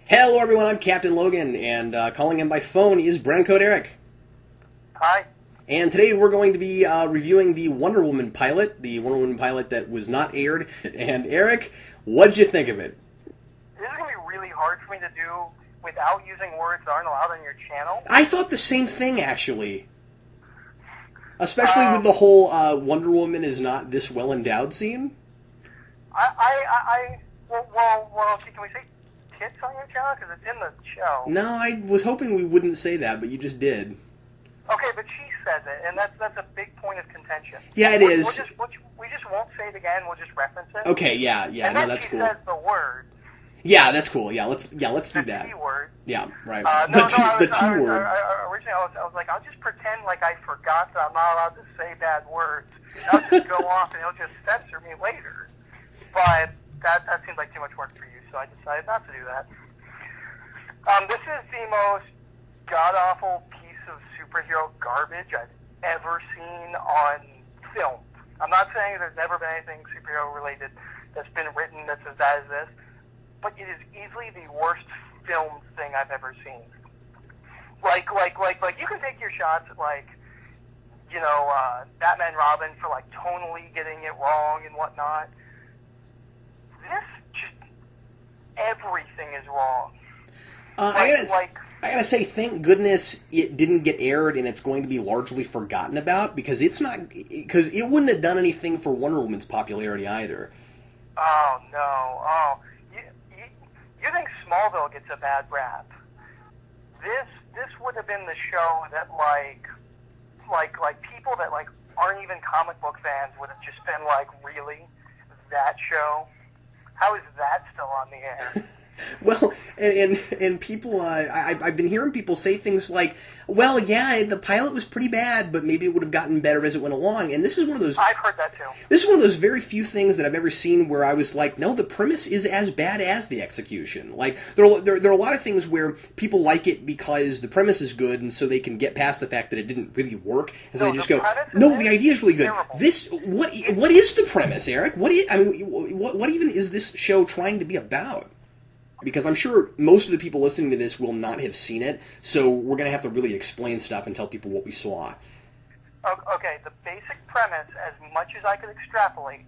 Hello everyone, I'm Captain Logan, and calling in by phone is Browncoat Eric. Hi. And today we're going to be reviewing the Wonder Woman pilot that was not aired. And Eric, what'd you think of it? This is going to be really hard for me to do without using words that aren't allowed on your channel. I thought the same thing, actually. Especially with the whole Wonder Woman is not this well endowed scene. Well, can we say tits on your channel? Because it's in the show. No, I was hoping we wouldn't say that, but you just did. Okay, but she says it, and that's a big point of contention. Yeah, it is. We just won't say it again. We'll just reference it. Okay, yeah, and no, then that's she cool. says the word. Yeah, that's cool. Yeah, let's do that. The T word. Yeah, right. The T word. Originally, I was like, I'll just pretend like I forgot that I'm not allowed to say bad words. I'll just go off, and he'll just censor me later. But that seems like too much work for you, so I decided not to do that. This is the most god-awful piece of superhero garbage I've ever seen on film. I'm not saying there's never been anything superhero-related that's been written that's as bad as this, but it is easily the worst filmed thing I've ever seen. Like you can take your shots at, Batman Robin for, tonally getting it wrong and whatnot. This, just, everything is wrong. I gotta say, thank goodness it didn't get aired and it's going to be largely forgotten about, because it wouldn't have done anything for Wonder Woman's popularity either. Oh, no. Oh. You think Smallville gets a bad rap. This would have been the show that, people that, aren't even comic book fans would have just been really? That show? How is that still on the air? Well, and people, I've been hearing people say things like, well, yeah, the pilot was pretty bad, but maybe it would have gotten better as it went along. And this is one of those... I've heard that too. This is one of those very few things that I've ever seen where I was like, no, the premise is as bad as the execution. There are a lot of things where people like it because the premise is good, and so they can get past the fact that it didn't really work, and so they just go, no, the idea is really good. Terrible. What is the premise, Eric? What even is this show trying to be about? Because I'm sure most of the people listening to this will not have seen it, so we're going to have to really explain stuff and tell people what we saw. Okay, the basic premise, as much as I could extrapolate,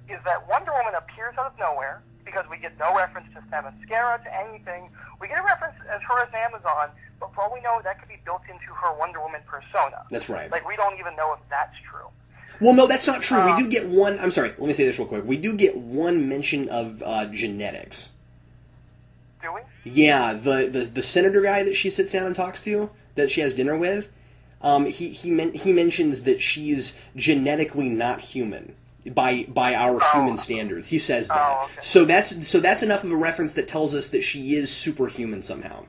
is that Wonder Woman appears out of nowhere, because we get no reference to Themyscira, to anything. We get a reference as her as Amazon, but for all we know, that could be built into her Wonder Woman persona. That's right. We don't even know if that's true. Well, no, that's not true. We do get one... I'm sorry, let me say this real quick. We do get one mention of genetics. Do we? Yeah, the senator guy that she sits down and talks to, that she has dinner with, he mentions that she's genetically not human by our human standards. He says that. Oh, okay. So that's enough of a reference that tells us that she is superhuman somehow.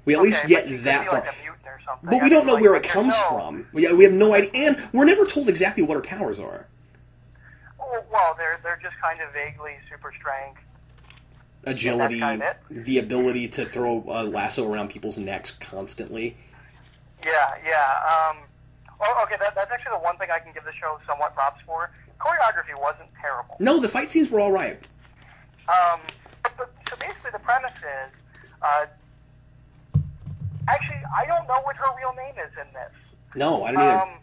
We at least get that far. Like a mutant or something. But we don't know where it comes from. We have no idea, and we're never told exactly what her powers are. Well, they're just kind of vaguely super strength. Agility, the ability to throw a lasso around people's necks constantly. Yeah. Okay, that's actually the one thing I can give the show somewhat props for. Choreography wasn't terrible. No, the fight scenes were all right. So basically the premise is, actually, I don't know what her real name is in this. No, I don't either.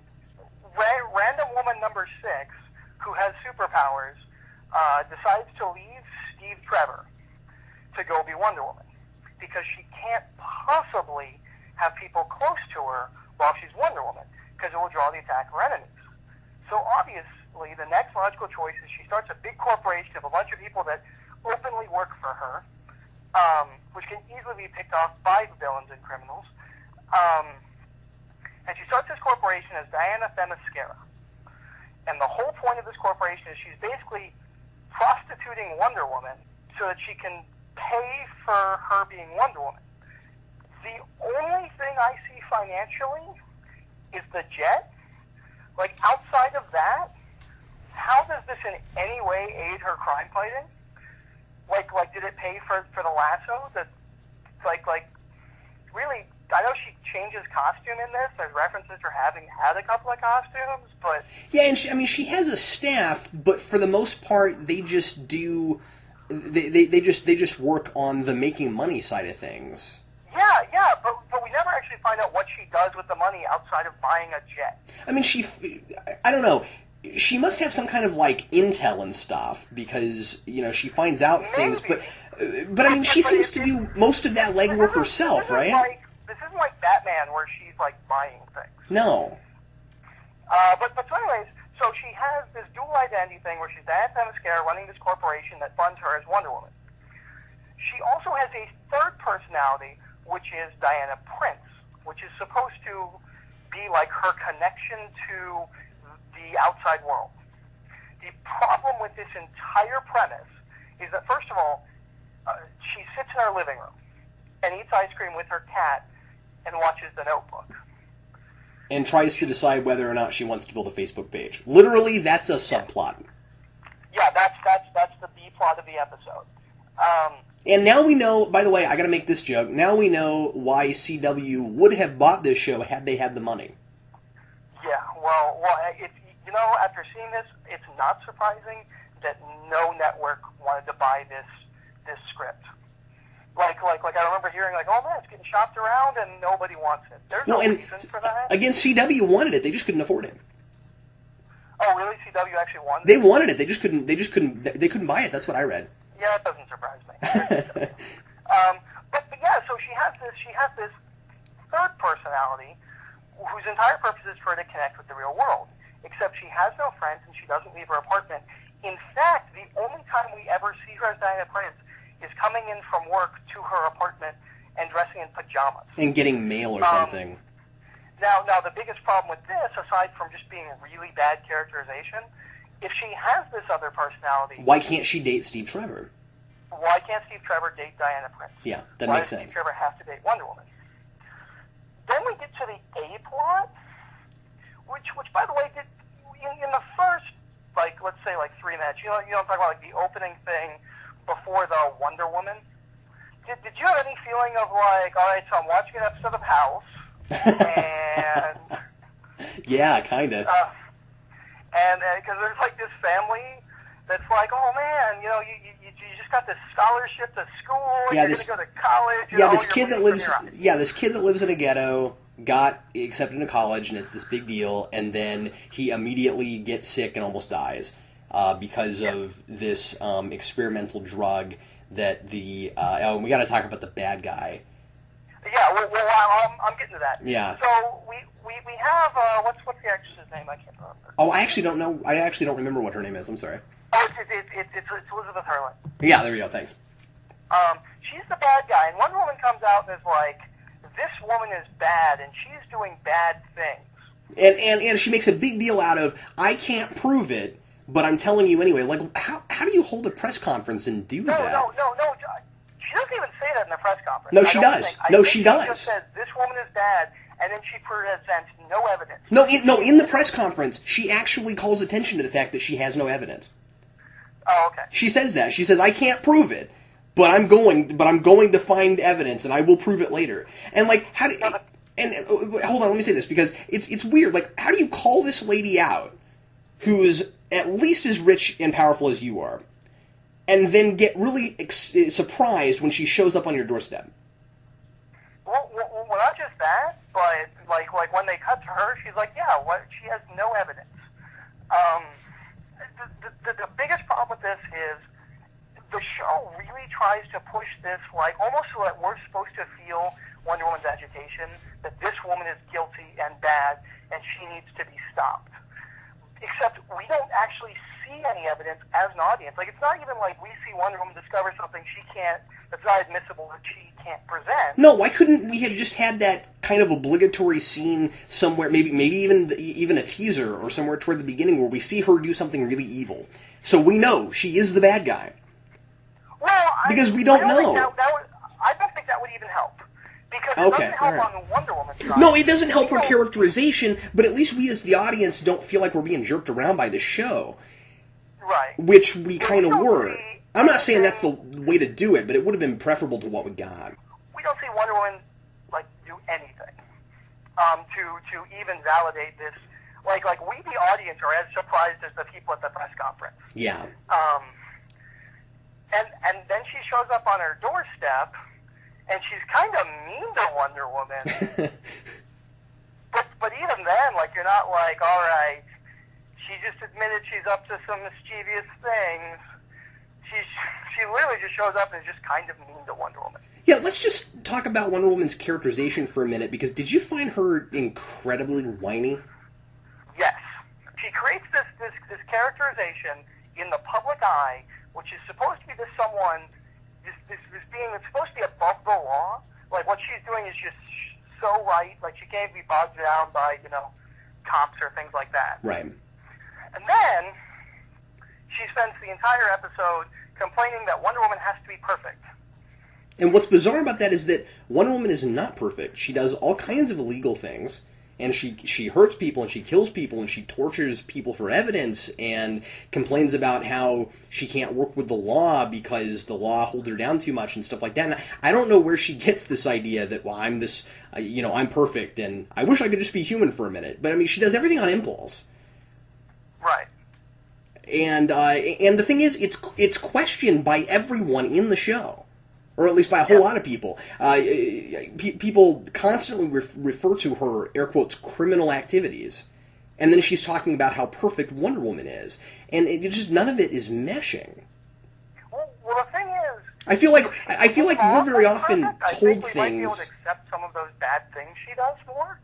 Random woman number 6, who has superpowers, decides to leave Steve Trevor to go be Wonder Woman, because she can't possibly have people close to her while she's Wonder Woman, because it will draw the attack of her enemies. So obviously, the next logical choice is she starts a big corporation of a bunch of people that openly work for her, which can easily be picked off by villains and criminals. And she starts this corporation as Diana Themyscira. And the whole point of this corporation is she's basically prostituting Wonder Woman so that she can pay for her being Wonder Woman. The only thing I see financially is the jet. Outside of that, how does this in any way aid her crime fighting? Did it pay for the lasso? Really, I know she changes costume in this. There's references to her having had a couple of costumes, but... Yeah, and she has a staff, but for the most part, they just do they just work on the making money side of things. Yeah, but we never actually find out what she does with the money outside of buying a jet. I mean, I don't know. She must have some kind of, like, intel and stuff, because, you know, she finds out things, but I mean, she seems to do most of that legwork herself, right? This isn't like Batman, where she's, like, buying things. No. But so anyways, so she has this dual identity thing where she's Diana Themyscira running this corporation that funds her as Wonder Woman. She also has a third personality, which is Diana Prince, which is supposed to be like her connection to the outside world. The problem with this entire premise is that, first of all, she sits in her living room and eats ice cream with her cat and watches The Notebook. And tries to decide whether or not she wants to build a Facebook page. Literally, that's a subplot. Yeah, that's the B plot of the episode. And now we know, by the way, I gotta make this joke, now we know why CW would have bought this show had they had the money. Yeah, well, you know, after seeing this, it's not surprising that no network wanted to buy this script. Like I remember hearing, like, oh man, it's getting shopped around and nobody wants it. There's no reason for that. Again, CW wanted it, they just couldn't afford it. Oh, really? CW actually wanted it? They wanted it, they couldn't buy it, that's what I read. Yeah, it doesn't surprise me. But yeah, so she has this third personality whose entire purpose is for her to connect with the real world. Except she has no friends and she doesn't leave her apartment. In fact, the only time we ever see her as Diana Prince is coming in from work to her apartment and dressing in pajamas. And getting mail or something. Now, the biggest problem with this, aside from just being really bad characterization, if she has this other personality... Why can't she date Steve Trevor? Why can't Steve Trevor date Diana Prince? Yeah, that Why makes does sense. Steve Trevor have to date Wonder Woman? Then we get to the A plot, which by the way, in the first, like, let's say, like, 3 minutes, you know, I'm talking about, like, the opening thing before the Wonder Woman. Did you have any feeling of, like, all right, so I'm watching an episode of House, and... Yeah, kind of. And because there's, like, this family that's like, oh, man, you know, you just got this scholarship to school, yeah, you're going to go to college. Yeah, this kid that lives in a ghetto got accepted into college, and it's this big deal, and then he immediately gets sick and almost dies because of this experimental drug that the... we got to talk about the bad guy. Yeah, well I'm getting to that. Yeah. So we have what's the actress's name? I can't remember. Oh, I actually don't know. I actually don't remember what her name is. I'm sorry. Oh, it's Elizabeth Hurley. Yeah, there we go. Thanks. She's the bad guy, and Wonder Woman comes out and is like, this woman is bad, and she's doing bad things. And she makes a big deal out of, I can't prove it, but I'm telling you anyway. Like, how do you hold a press conference and do that? No. She doesn't even say that in the press conference. No, she does. She does. She just says, this woman is bad, and then she presents no evidence. No, in the press conference, she actually calls attention to the fact that she has no evidence. Oh, okay. She says that. She says, I can't prove it, but I'm going to find evidence, and I will prove it later. And, like, hold on, let me say this, because it's weird. Like, how do you call this lady out, who is at least as rich and powerful as you are, and then get really surprised when she shows up on your doorstep? Well, not just that, but like when they cut to her, she's like, yeah, she has no evidence. The biggest problem with this is the show really tries to push this, like, almost so that we're supposed to feel Wonder Woman's agitation, that this woman is guilty and bad, and she needs to be stopped. Except we don't actually see any evidence as an audience. Like, it's not even like we see Wonder Woman discover something that's not admissible, that she can't present. No, why couldn't we have just had that kind of obligatory scene somewhere, maybe even a teaser or somewhere toward the beginning where we see her do something really evil, so we know she is the bad guy? Well, because we don't know. I don't think that would even help. Because it doesn't help on Wonder Woman's side. No, it doesn't help her characterization, but at least we as the audience don't feel like we're being jerked around by the show. Right. Which we kind of were. I'm not saying that's the way to do it, but it would have been preferable to what we got. We don't see Wonder Woman, like, do anything to even validate this. Like we, the audience, are as surprised as the people at the press conference. Yeah. and then she shows up on her doorstep, and she's kind of mean to Wonder Woman. but even then, like, you're not like, all right, she just admitted she's up to some mischievous things. She literally just shows up and is just kind of mean to Wonder Woman. Yeah, let's just talk about Wonder Woman's characterization for a minute, because did you find her incredibly whiny? Yes. She creates this characterization in the public eye, which is supposed to be this someone, this being that's supposed to be above the law. Like, what she's doing is just so right. Like, she can't be bogged down by, cops or things like that. Right. And then she spends the entire episode complaining that Wonder Woman has to be perfect. And what's bizarre about that is that Wonder Woman is not perfect. She does all kinds of illegal things, and she hurts people, and she kills people, and she tortures people for evidence, and complains about how she can't work with the law because the law holds her down too much and stuff like that. And I don't know where she gets this idea that, well, I'm this, I'm perfect, and I wish I could just be human for a minute. But, I mean, she does everything on impulse. Right. And the thing is, it's questioned by everyone in the show. Or at least by a whole lot of people. People constantly refer to her, air quotes, criminal activities. And then she's talking about how perfect Wonder Woman is. And none of it is meshing. Well, the thing is... I feel like we're very often told I think we things... might be able to accept some of those bad things she does more.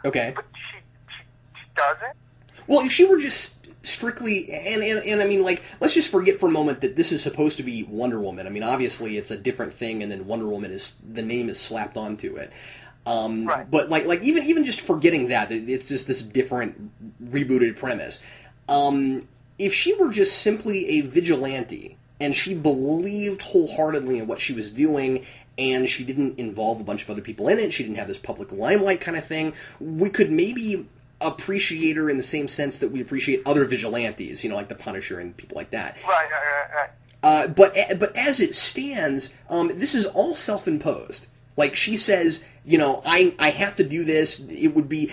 Okay. But she doesn't. Well, if she were just strictly, and I mean, like, let's just forget for a moment that this is supposed to be Wonder Woman. I mean, obviously it's a different thing, and then Wonder Woman the name is slapped onto it. Right. But like even just forgetting that, it's just this different rebooted premise. If she were just simply a vigilante, and she believed wholeheartedly in what she was doing, and she didn't involve a bunch of other people in it, she didn't have this public limelight kind of thing, we could maybe appreciate her in the same sense that we appreciate other vigilantes, like the Punisher and people like that. Right. But as it stands, this is all self-imposed. Like, she says, I have to do this. It would be...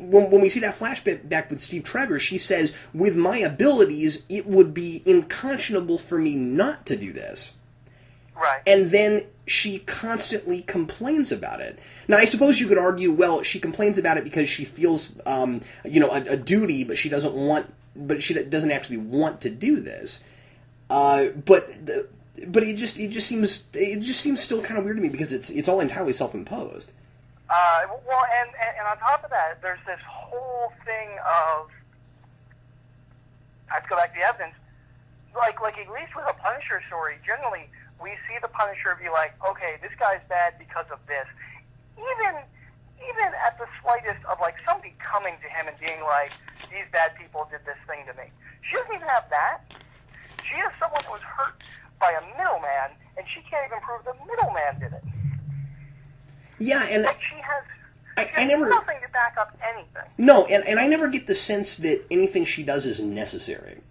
when we see that flashback back with Steve Trevor, she says, with my abilities, it would be unconscionable for me not to do this. Right. And then she constantly complains about it. Now, I suppose you could argue, well, she complains about it because she feels, a duty, but she doesn't actually want to do this. But it just seems still kind of weird to me because it's all entirely self-imposed. Well, and on top of that, there's this whole thing of, I have to go back to the evidence, like at least with a Punisher story, generally we see the Punisher be like, okay, this guy's bad because of this. Even at the slightest of, like, somebody coming to him and being like, these bad people did this thing to me. She doesn't even have that. She is someone who was hurt by a middleman, and she can't even prove the middleman did it. Yeah, and... Like, she has never... nothing to back up anything. No, and I never get the sense that anything she does is necessary.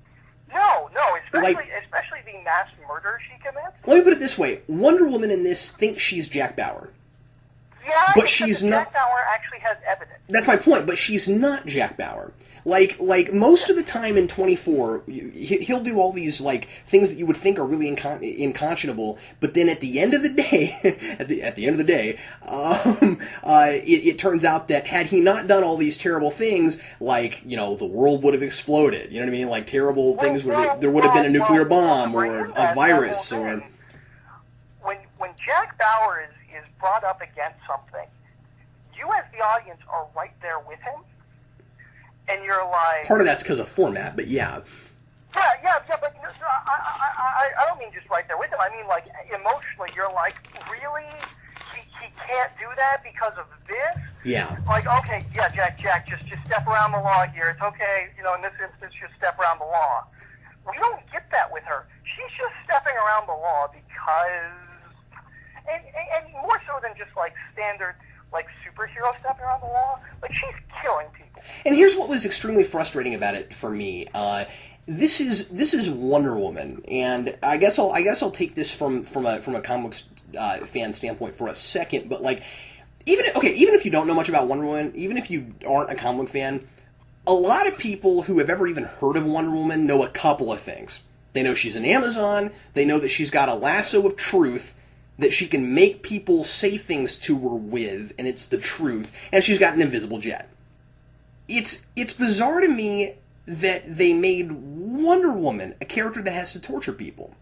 No, especially the mass murder she commits. Let me put it this way. Wonder Woman in this thinks she's Jack Bauer. Yeah, but she's not. Jack Bauer actually has evidence. That's my point, but she's not Jack Bauer. Like most of the time in 24, he'll do all these, like, things that you would think are really unconscionable, but then at the end of the day, it turns out that had he not done all these terrible things, like, the world would have exploded. You know what I mean? Like, terrible things there would have been a nuclear bomb or a virus or. When Jack Bauer is brought up against something, you as the audience are right there with him. And you're like... Part of that's because of format, but yeah. Yeah, but I don't mean just right there with him. I mean, like, emotionally, you're like, really? He can't do that because of this? Yeah. Like, okay, yeah, Jack, just step around the law here. It's okay, in this instance, just step around the law. We don't get that with her. She's just stepping around the law because... And more so than just, like, standard... like superhero stepping around the law, like she's killing people. And here's what was extremely frustrating about it for me. This is Wonder Woman, and I guess I'll take this from a comics fan standpoint for a second. But like, even if you don't know much about Wonder Woman, even if you aren't a comic fan, a lot of people who have ever even heard of Wonder Woman know a couple of things. They know she's an Amazon. They know that she's got a lasso of truth that she can make people say things to her with, and it's the truth. And she's got an invisible jet. It's bizarre to me that they made Wonder Woman a character that has to torture people.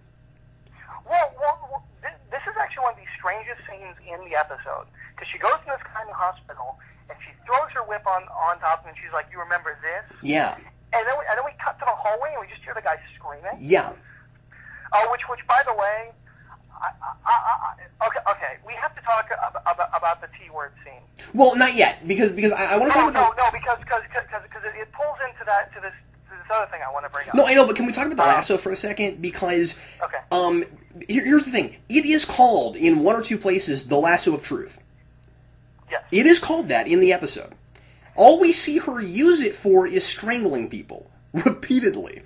Well, this is actually one of the strangest scenes in the episode. Because she goes to this kind of hospital, and she throws her whip on top of him, and she's like, "You remember this?" Yeah. And then we cut to the hallway, and we just hear the guy screaming. Yeah. Which by the way, okay, we have to talk about the T-word scene. Well, not yet, because I want to talk about... No, because it pulls into this other thing I want to bring up. No, I know, but can we talk about the lasso for a second? Because, here's the thing. It is called, in one or two places, the lasso of truth. Yes. It is called that in the episode. All we see her use it for is strangling people, repeatedly.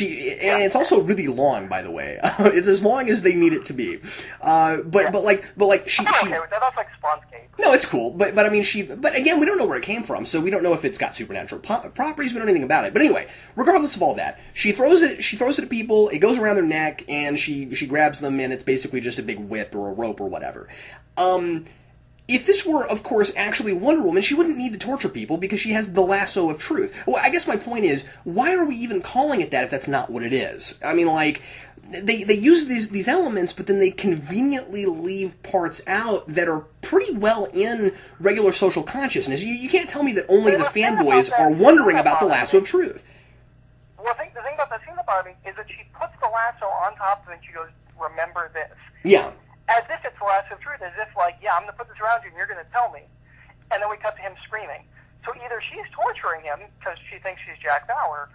And it's also really long, by the way. It's as long as they need it to be. But she. I'm okay with that. That's like Spawn's cape. No, it's cool. But I mean, but again, we don't know where it came from, so we don't know if it's got supernatural properties. We don't know anything about it. But anyway, regardless of all that, she throws it at people. It goes around their neck, and she grabs them, and it's basically just a big whip or a rope or whatever. If this were, of course, actually Wonder Woman, she wouldn't need to torture people because she has the lasso of truth. Well, I guess my point is, why are we even calling it that if that's not what it is? I mean, like, they use these elements, but then they conveniently leave parts out that are pretty well in regular social consciousness. You can't tell me that only the fanboys are wondering about the lasso of truth. Well, the thing about the scene about me is that she puts the lasso on top of it and she goes, "Remember this." Yeah. As if it's the lasso of truth, as if like, yeah, I'm going to put this around you and you're going to tell me. And then we cut to him screaming. So either she's torturing him because she thinks she's Jack Bauer,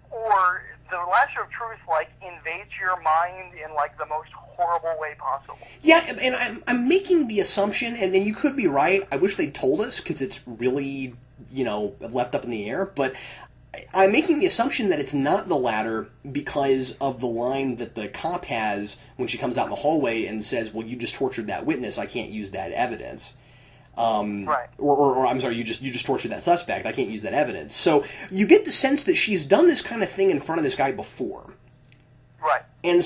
or the lasso of truth, like, invades your mind in, like, the most horrible way possible. Yeah, and I'm making the assumption, and you could be right, I wish they'd told us, because it's really, left up in the air, but I'm making the assumption that it's not the latter because of the line that the cop has when she comes out in the hallway and says, "Well, you just tortured that witness. I can't use that evidence." Right. Or I'm sorry, you just tortured that suspect. I can't use that evidence. So you get the sense that she's done this kind of thing in front of this guy before. Right. And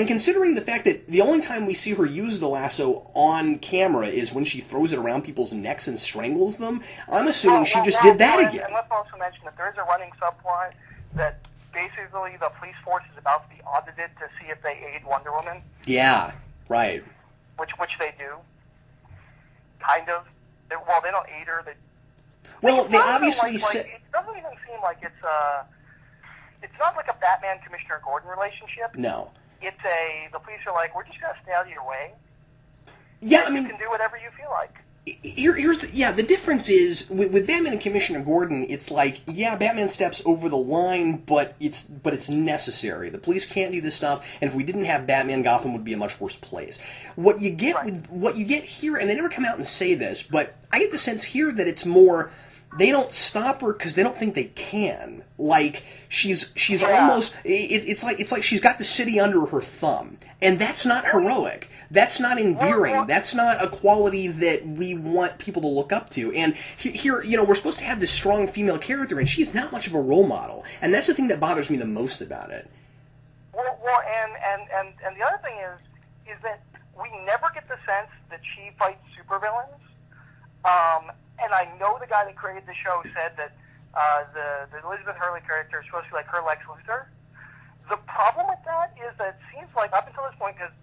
considering the fact that the only time we see her use the lasso on camera is when she throws it around people's necks and strangles them, I'm assuming she just did that again. And let's also mention that there's a running subplot that basically the police force is about to be audited to see if they aid Wonder Woman. Yeah, right. Which they do. Kind of. They don't aid her. They obviously said... It doesn't even seem like it's not like a Batman Commissioner Gordon relationship. No. It's the police are like, "We're just going to stay out of your way. Yeah, I mean, you can do whatever you feel like." Here's the difference is with Batman and Commissioner Gordon, it's like, yeah, Batman steps over the line, but it's necessary. The police can't do this stuff, and if we didn't have Batman, Gotham would be a much worse place. What you get here, and they never come out and say this, but I get the sense here that it's more, they don't stop her because they don't think they can. Like, she's almost, it's like she's got the city under her thumb, and that's not heroic. That's not endearing. That's not a quality that we want people to look up to. And here, we're supposed to have this strong female character, and she's not much of a role model. And that's the thing that bothers me the most about it. Well, and the other thing is that we never get the sense that she fights supervillains. And I know the guy that created the show said that the Elizabeth Hurley character is supposed to be like her Lex Luthor. The problem with that is that it seems like up until this point, because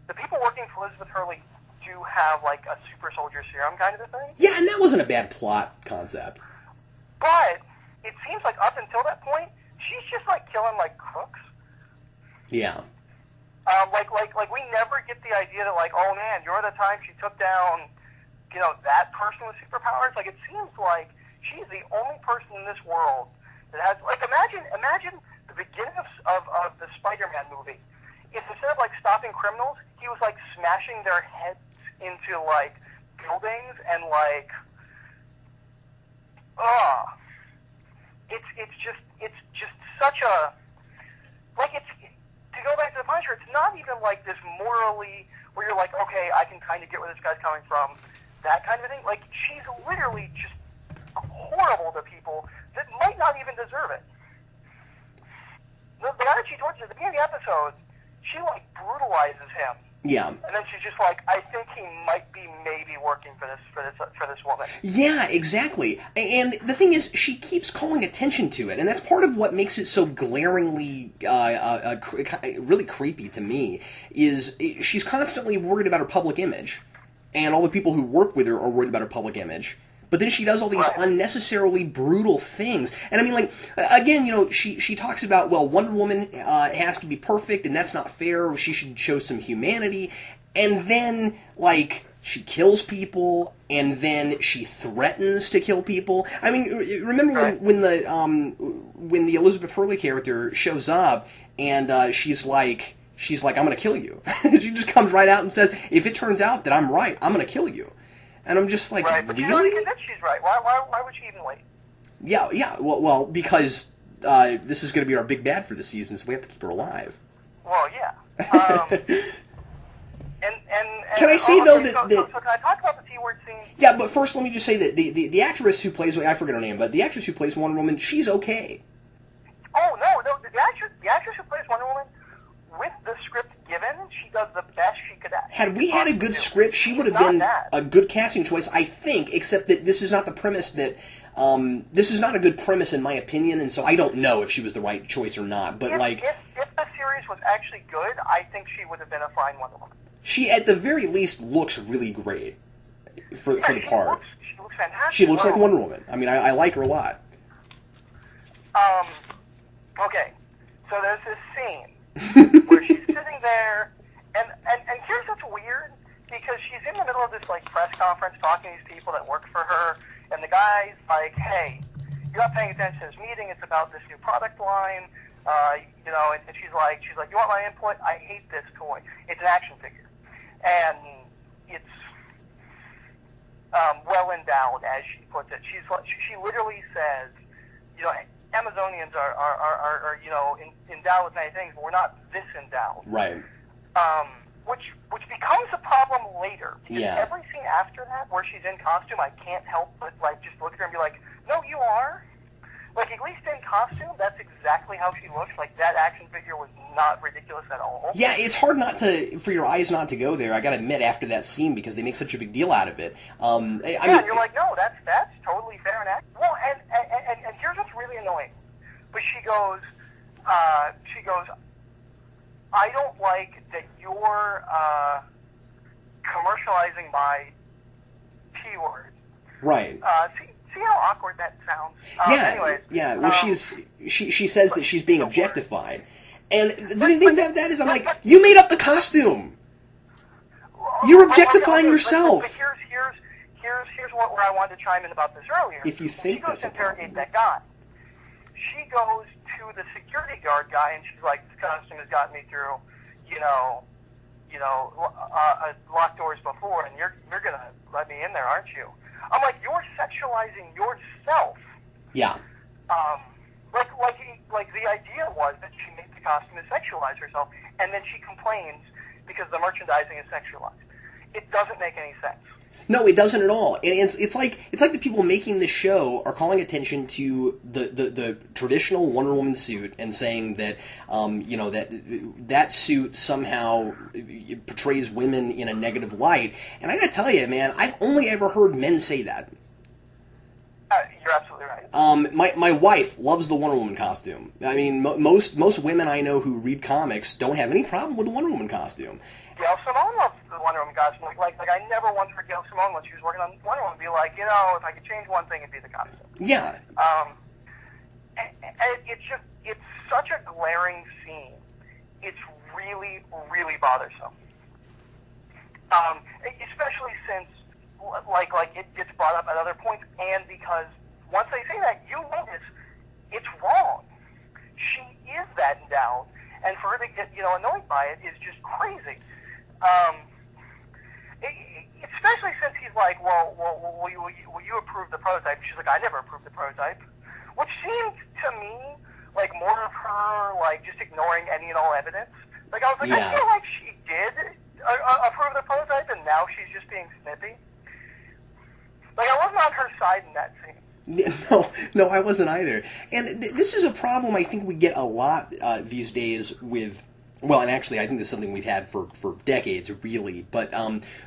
the people working for Elizabeth Hurley do have like a super soldier serum kind of a thing. Yeah, and that wasn't a bad plot concept. But it seems like up until that point, she's just like killing like crooks. Yeah. Like we never get the idea that like, oh man, you're the time she took down, that person with superpowers. Like it seems like she's the only person in this world that has like imagine the beginning of the Spider-Man movie. If instead of like stopping criminals, he was like smashing their heads into like buildings and like, it's just such a like it's to go back to the Punisher. It's not even like this morally where you're like, okay, I can kind of get where this guy's coming from, that kind of thing. Like she's literally just horrible to people that might not even deserve it. at the beginning of the episode, she, like, brutalizes him. Yeah. And then she's just like, I think he might be maybe working for this woman. Yeah, exactly. And the thing is, she keeps calling attention to it, and that's part of what makes it so glaringly, really creepy to me, is she's constantly worried about her public image, and all the people who work with her are worried about her public image. But then she does all these unnecessarily brutal things. And I mean, like, again, you know, she talks about, well, Wonder Woman has to be perfect, and that's not fair. She should show some humanity. And then, like, she kills people, and then she threatens to kill people. I mean, remember when the Elizabeth Hurley character shows up, and she's like, I'm going to kill you. She just comes right out and says, if it turns out that I'm right, I'm going to kill you. And I'm just like, right, but really? She's convinced she's right. Why would she even wait? Yeah. Well, because this is going to be our big bad for the season, so we have to keep her alive. Well, yeah. And can I say though so can I talk about the T-word scene? Yeah, but first let me just say that the actress who plays, I forget her name, but the actress who plays Wonder Woman, she's okay. Oh no, the actress who plays Wonder Woman, with the script given, she does the best she could act. Had we had a good script, she would have been a good casting choice, I think, except that this is not the premise that... this is not a good premise, in my opinion, and so I don't know if she was the right choice or not, but if the series was actually good, I think she would have been a fine Wonder Woman. She, at the very least, looks really great for the part. She looks fantastic. She looks like Wonder Woman. I mean, I like her a lot. Okay, so there's this scene where she's sitting there, and here's what's weird, because she's in the middle of this, like, press conference talking to these people that work for her, and the guy's like, hey, you're not paying attention to this meeting, it's about this new product line, you know, and she's like, you want my input? I hate this toy. It's an action figure. And it's well endowed, as she puts it. She literally says, you know, Amazonians are you know, endowed with many things, but we're not this endowed. Right. Which becomes a problem later. Because Yeah. every scene after that, where she's in costume, I can't help but, like, just look at her and be like, no, you are. Like, at least in costume, that's exactly how she looks. Like, that action figure was not ridiculous at all. Yeah, it's hard for your eyes not to go there, I gotta admit, after that scene, because they make such a big deal out of it. I mean, you're like, no, that's totally fair and accurate. Well, and here's what's really annoying. But she goes, I don't like that you're commercializing my T-word. Right. See how awkward that sounds? Anyways, yeah. Well, she says that she's being objectified, and the thing about that is, I'm like, you made up the costume. You're objectifying yourself. But here's where I wanted to chime in about this earlier. If you think she goes that's to interrogate that guy, she goes to the security guard guy, and she's like, this costume has gotten me through, locked doors before, and you're gonna let me in there, aren't you? I'm like, you're sexualizing yourself. Yeah. Like the idea was that she made the costume to sexualize herself, and then she complains because the merchandising is sexualized. It doesn't make any sense. No, it doesn't at all. And it's like the people making the show are calling attention to the traditional Wonder Woman suit and saying that that suit somehow portrays women in a negative light. And I gotta tell you, man, I've only ever heard men say that. You're absolutely right. My wife loves the Wonder Woman costume. I mean, most women I know who read comics don't have any problem with the Wonder Woman costume. Gail Simone loves the Wonder Woman costume. Like I never once heard Gail Simone when she was working on Wonder Woman be like, if I could change one thing, it'd be the costume. Yeah. And it's such a glaring scene. It's really, really bothersome. Especially since, like it gets brought up at other points, and because once they say that, you notice it's wrong. She is that endowed, and for her to get annoyed by it is just crazy. Especially since he's like, well, will you approve the prototype? She's like, I never approved the prototype, which seemed to me like more of her like just ignoring any and all evidence. Like I was like, I feel like she did approve the prototype, and now she's just being snippy. Like I wasn't on her side in that scene. No, I wasn't either. And this is a problem I think we get a lot these days with. Well, and actually, I think this is something we've had for decades, really. But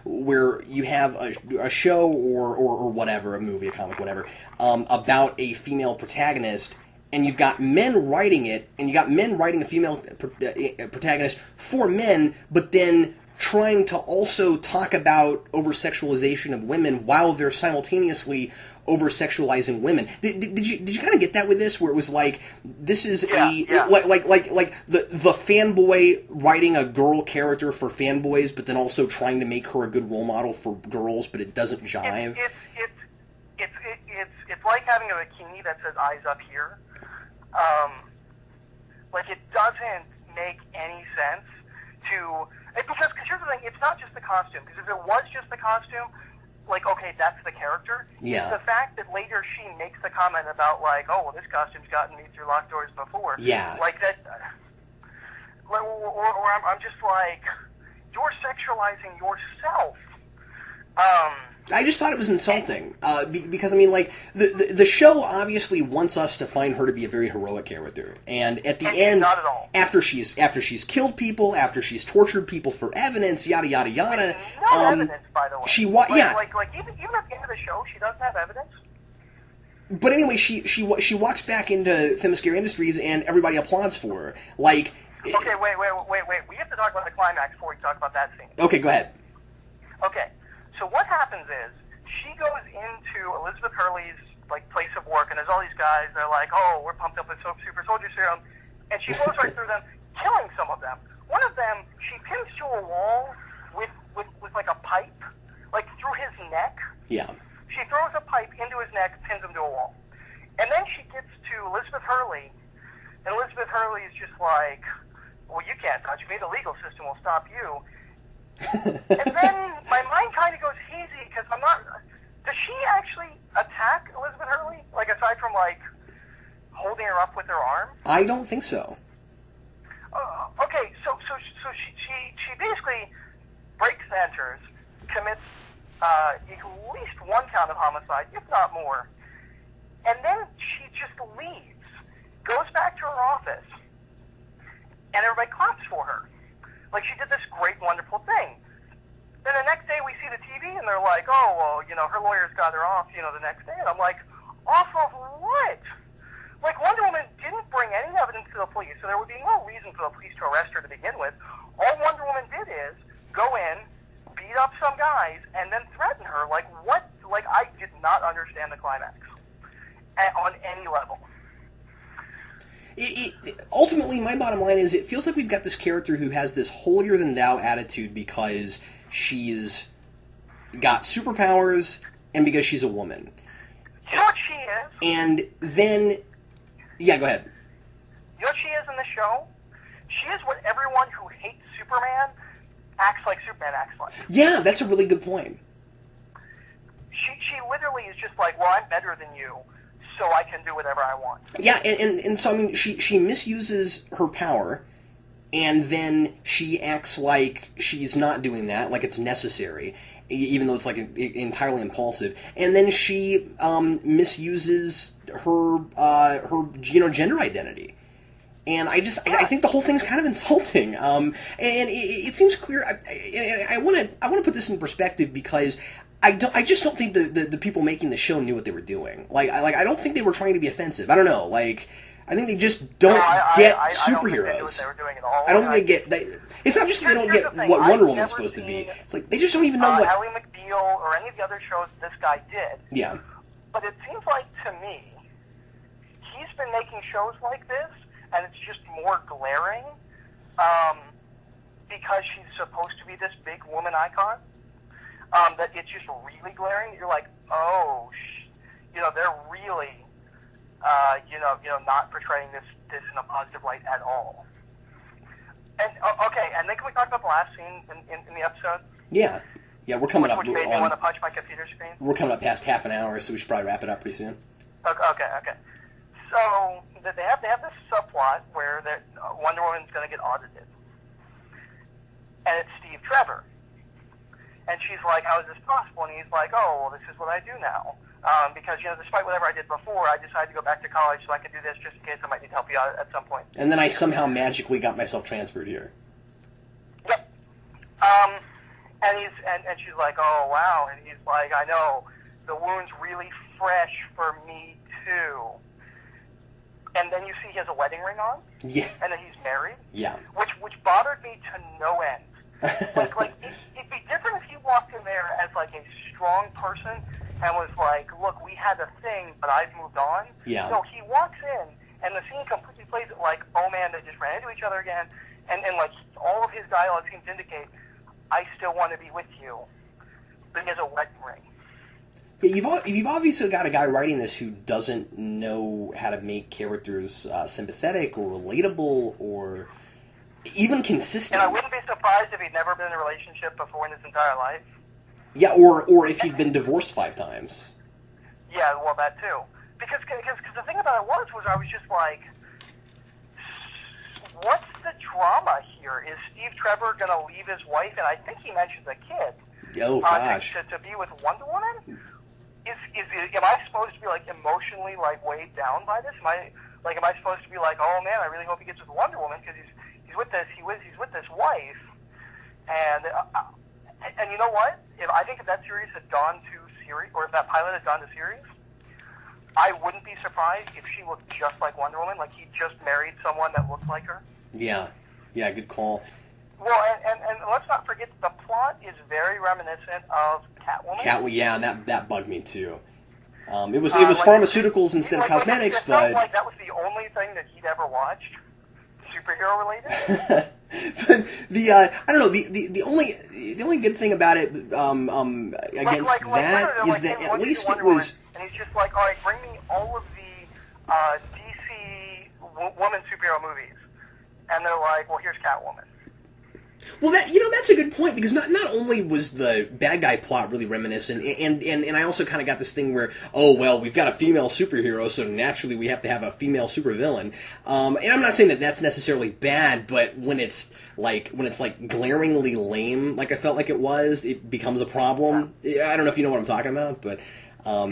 where you have a show or whatever, a movie, a comic, whatever, about a female protagonist, and you've got men writing it, and you got men writing a female protagonist for men, but then trying to also talk about over-sexualization of women while they're simultaneously over-sexualizing women. Did you kind of get that with this, where it was like, this is like the fanboy writing a girl character for fanboys, but then also trying to make her a good role model for girls, but it doesn't jive? It's like having a bikini that says eyes up here. Like, it doesn't make any sense to... Because here's the thing, it's not just the costume. Because if it was just the costume, like, okay, that's the character. Yeah. It's the fact that later she makes the comment about, like, oh, well, this costume's gotten me through locked doors before. Yeah. Like, that... Or I'm just like, you're sexualizing yourself. I just thought it was insulting, because, I mean, like, the show obviously wants us to find her to be a very heroic character, and at the end, not at all. after she's killed people, after she's tortured people for evidence, yada yada yada. Not evidence, by the way. Like even at the end of the show, she doesn't have evidence. But anyway, she walks back into Themyscira Industries, and everybody applauds for her. Like, okay, wait. We have to talk about the climax before we talk about that scene. Okay, go ahead. Okay. So what happens is, she goes into Elizabeth Hurley's, like, place of work, and there's all these guys, they're like, oh, we're pumped up with super soldier serum, and she blows right through them, killing some of them. One of them, she pins to a wall with like, a pipe, like, through his neck. Yeah. She throws a pipe into his neck, pins him to a wall. And then she gets to Elizabeth Hurley, and Elizabeth Hurley is just like, well, you can't touch me, the legal system will stop you. And then my mind kind of goes hazy, because I'm not... Does she actually attack Elizabeth Hurley? Like, aside from, like, holding her up with her arm? I don't think so. Okay, so she basically breaks and enters, commits at least one count of homicide, if not more, and then she just leaves, goes back to her office, and everybody claps for her. Like, she did this great, wonderful thing. Then the next day we see the TV, and they're like, oh, well, you know, her lawyers got her off, you know, the next day. And I'm like, off of what? Like, Wonder Woman didn't bring any evidence to the police, so there would be no reason for the police to arrest her to begin with. All Wonder Woman did is go in, beat up some guys, and then threaten her. Like, what? Like, I did not understand the climax on any level. Ultimately, my bottom line is, it feels like we've got this character who has this holier-than-thou attitude because she's got superpowers and because she's a woman. You know what she is? And then... Yeah, go ahead. You know what she is in the show? She is what everyone who hates Superman acts like Superman acts like. Yeah, that's a really good point. She literally is just like, well, I'm better than you, so I can do whatever I want. Yeah, and so, I mean, she misuses her power, and then she acts like she's not doing that, like it's necessary, even though it's, like, entirely impulsive. And then she misuses her gender identity. And I think the whole thing's kind of insulting. And it seems clear. I want to put this in perspective, because I just don't think the people making the show knew what they were doing. I don't think they were trying to be offensive. I don't know. Like, I think they just don't get superheroes. I don't think they get. It's not just that they don't get what Wonder Woman's supposed to be. It's like they just don't even know what. Ally McBeal or any of the other shows this guy did. Yeah. But it seems like, to me, he's been making shows like this, and it's just more glaring, because she's supposed to be this big woman icon. That it's just really glaring. You're like, oh, they're really, not portraying this in a positive light at all. And okay, and then can we talk about the last scene in the episode? Yeah, we're coming up. Which made me want to punch my computer screen. We're coming up past half an hour, so we should probably wrap it up pretty soon. Okay. So they have this subplot where Wonder Woman's going to get audited, and it's Steve Trevor. And she's like, how is this possible? And he's like, oh, well, this is what I do now. Because, despite whatever I did before, I decided to go back to college so I could do this just in case I might need to help you out at some point. And then I somehow magically got myself transferred here. Yep. And she's like, oh, wow. And he's like, I know, the wound's really fresh for me, too. And then you see he has a wedding ring on. Yeah. And then he's married. Yeah. Which bothered me to no end. It'd be different if he walked in there as, like, a strong person and was like, look, we had a thing, but I've moved on. Yeah. No, he walks in, and the scene completely plays it like, oh, man, they just ran into each other again. And like, all of his dialogue seems to indicate, I still want to be with you. But he has a wedding ring. Yeah, you've obviously got a guy writing this who doesn't know how to make characters sympathetic or relatable or even consistent. And I wouldn't be surprised if he'd never been in a relationship before in his entire life. Yeah, or if he'd been divorced 5 times. Yeah, well, that too. Because the thing about it was I was just like, what's the drama here? Is Steve Trevor going to leave his wife? And I think he mentions a kid. Oh, gosh. To be with Wonder Woman? Am I supposed to be, like, emotionally, like, weighed down by this? Am I supposed to be like, oh, man, I really hope he gets with Wonder Woman because he's with this wife. And you know what? I think if that series had gone to series, or if that pilot had gone to series, I wouldn't be surprised if she looked just like Wonder Woman, like he just married someone that looked like her. Yeah, good call. Well, and let's not forget the plot is very reminiscent of Catwoman. Yeah, that bugged me too. It was pharmaceuticals instead of cosmetics, it but felt like that was the only thing that he'd ever watched, superhero related. I don't know, the only good thing about it against that is that at least it was. And he's just like, all right, bring me all of the DC woman superhero movies, and they're like, well, here's Catwoman. Well, that's a good point, because not only was the bad guy plot really reminiscent, and I also kind of got this thing where, oh, well, we've got a female superhero, so naturally we have to have a female supervillain. And I'm not saying that that's necessarily bad, but when it's like glaringly lame, like I felt like it was, it becomes a problem. I don't know if you know what I'm talking about, but. I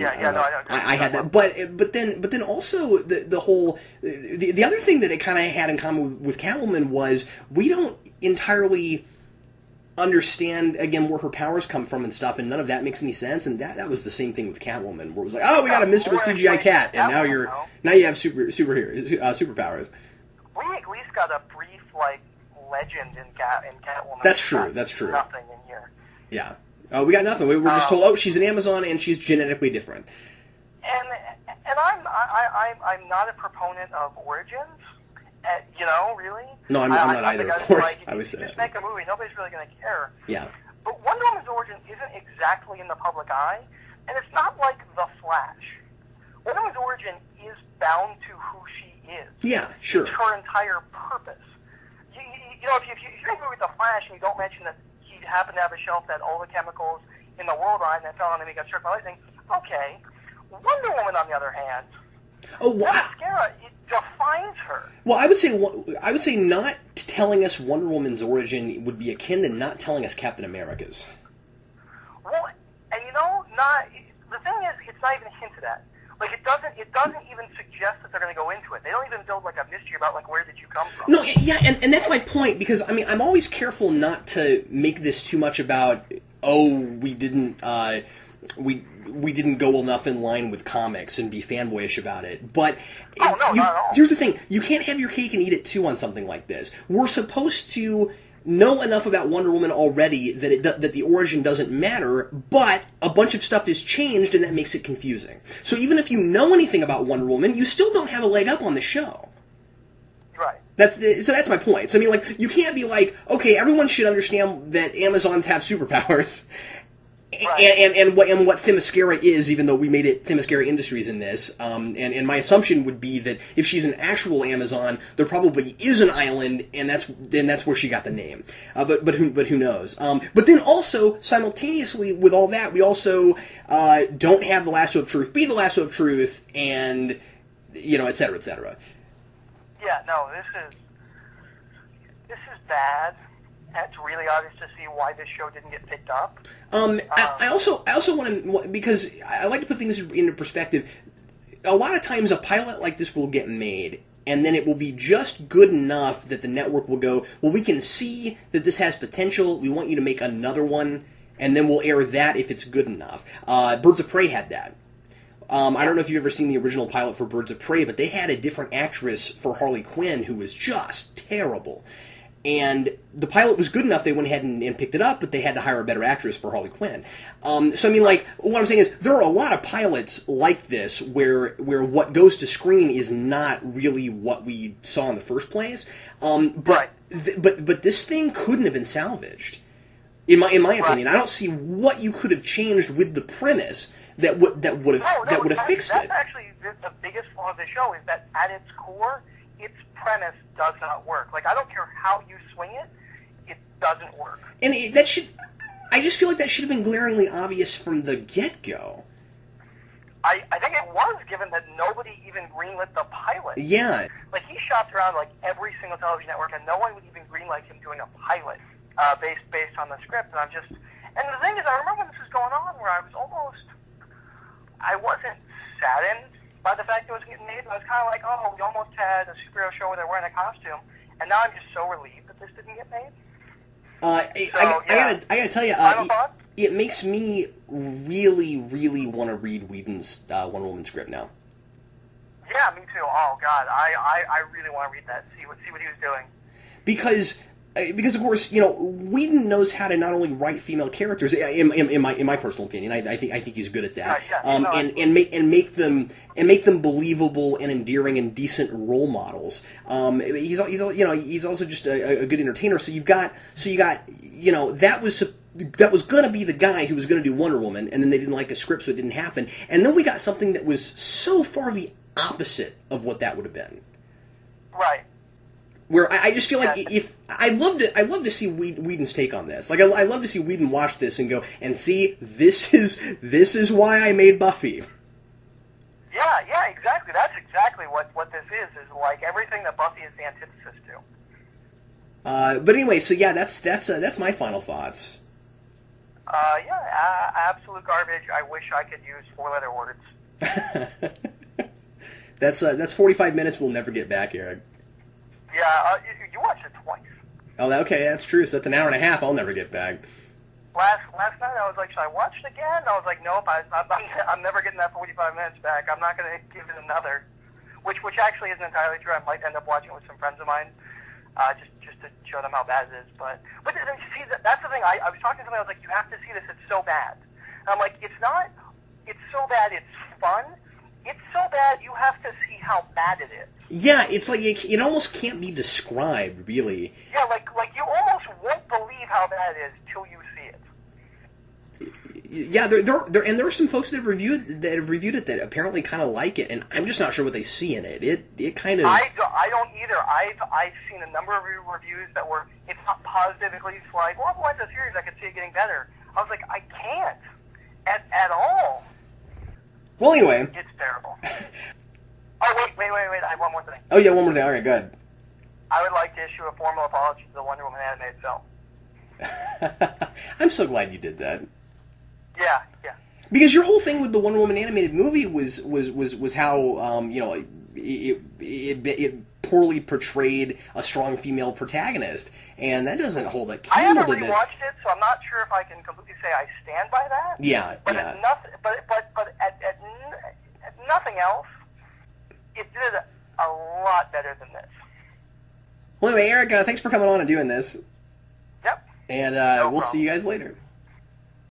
had that, but then also the whole the other thing that it kind of had in common with Catwoman was we don't entirely understand again where her powers come from and stuff, and none of that makes any sense. And that was the same thing with Catwoman, where it was like, oh, we got a mystical CGI cat, and now you have superpowers. We at least got a brief legend in Catwoman. That's true. Nothing in here. Yeah. We got nothing. We were just told, oh, she's an Amazon and she's genetically different. And I'm not a proponent of origins. Really. No, I'm not either. Of course, I was saying. Just make a movie. Nobody's really going to care. Yeah. But Wonder Woman's origin isn't exactly in the public eye, and it's not like The Flash. Wonder Woman's origin is bound to who she is. Yeah, sure. It's her entire purpose. If you make a movie with The Flash and you don't mention that he happened to have a shelf that all the chemicals in the world on, and that fell on him and he got struck by lightning, okay. Wonder Woman, on the other hand, mascara, it defines her. Well, I would say not telling us Wonder Woman's origin would be akin to not telling us Captain America's. Well, and the thing is, it's not even hinted at. Like, it doesn't even suggest that they're going to go into it. They don't even build, a mystery about, where did you come from. No, yeah, and that's my point, because, I'm always careful not to make this too much about, we didn't go enough in line with comics and be fanboyish about it. But not at all. Here's the thing. You can't have your cake and eat it too on something like this. We're supposed to know enough about Wonder Woman already that the origin doesn't matter, but a bunch of stuff is changed and that makes it confusing. So even if you know anything about Wonder Woman, you still don't have a leg up on the show. Right. So that's my point. So you can't be like, okay, everyone should understand that Amazons have superpowers. Right. And what Themyscira is, even though we made it Themyscira Industries in this, and my assumption would be that if she's an actual Amazon, there probably is an island, and that's where she got the name. But who knows? But then also simultaneously with all that, we also don't have the lasso of truth be the lasso of truth, and et cetera, et cetera. Yeah, no, this is bad, and it's really obvious to see why this show didn't get picked up. I also want to, because I like to put things into perspective. A lot of times a pilot like this will get made, and then it will be just good enough that the network will go, well, we can see that this has potential, we want you to make another one, and then we'll air that if it's good enough. Birds of Prey had that. I don't know if you've ever seen the original pilot for Birds of Prey, but they had a different actress for Harley Quinn who was just terrible. And the pilot was good enough, they went ahead and picked it up, but they had to hire a better actress for Harley Quinn. So, I mean, like, what I'm saying is, there are a lot of pilots like this where what goes to screen is not really what we saw in the first place. But this thing couldn't have been salvaged. In my opinion, I don't see what you could have changed with the premise that would have fixed it. That's actually the biggest flaw of the show, is that at its core, its premise does not work. Like, I don't care how you swing it, it doesn't work. And I just feel like that should have been glaringly obvious from the get-go. I think it was, given that nobody even greenlit the pilot. Yeah. Like, he shopped around, like, every single television network, and no one would even greenlight him doing a pilot based on the script. And and the thing is, I remember when this was going on, where I wasn't saddened by the fact it wasn't getting made, but I was kind of like, oh, we almost had a superhero show where they're wearing a costume, and now I'm just so relieved that this didn't get made. I gotta tell you, Final thoughts? It makes me really, really want to read Whedon's Wonder Woman script now. Yeah, me too. Oh God, I really want to read that. See what he was doing. Because of course, you know, Whedon knows how to not only write female characters. In my personal opinion, I think he's good at that. And make them believable and endearing and decent role models. He's also just a good entertainer. So you got you know, that was going to be the guy who was going to do Wonder Woman, and then they didn't like his script, so it didn't happen. And then we got something that was so far the opposite of what that would have been. Right. Where I just feel like if I'd love to see Whedon's take on this. Like I love to see Whedon watch this and go and see this is why I made Buffy. Yeah, exactly. That's exactly what this is like everything that Buffy is the antithesis to. But anyway, so yeah, that's my final thoughts. Absolute garbage. I wish I could use 4-letter words. That's 45 minutes we'll never get back, Eric. Yeah, you watched it twice. Oh, okay, that's true. So that's an hour and a half I'll never get back. Last night I was like, should I watch it again? I was like, nope, I'm never getting that 45 minutes back. I'm not going to give it another. Which actually isn't entirely true. I might end up watching it with some friends of mine, just to show them how bad it is. But see, that's the thing. I was talking to somebody. I was like, you have to see this. It's so bad. And I'm like, it's not. It's so bad. It's fun. It's so bad. You have to see how bad it is. Yeah, it's like it almost can't be described, really. Yeah, like you almost won't believe how bad it is till you see it. Yeah, there are some folks that have reviewed it that apparently kind of like it, and I'm just not sure what they see in it. It kind of. I don't either. I've seen a number of reviews that were, it's not positive, at least like, well, if I watch the series, I could see it getting better. I was like, I can't at all. Well, anyway. It's terrible. Oh, wait. I have one more thing. Oh, yeah, one more thing. All right, go ahead. I would like to issue a formal apology to the Wonder Woman animated film. I'm so glad you did that. Yeah. Because your whole thing with the Wonder Woman animated movie was how, you know, it poorly portrayed a strong female protagonist, and that doesn't hold a candle to this. I haven't rewatched it, so I'm not sure if I can completely say I stand by that. Yeah, but yeah. At nothing else, it did a lot better than this. Well, anyway, Eric, thanks for coming on and doing this. Yep. And No we'll problem. see you guys later.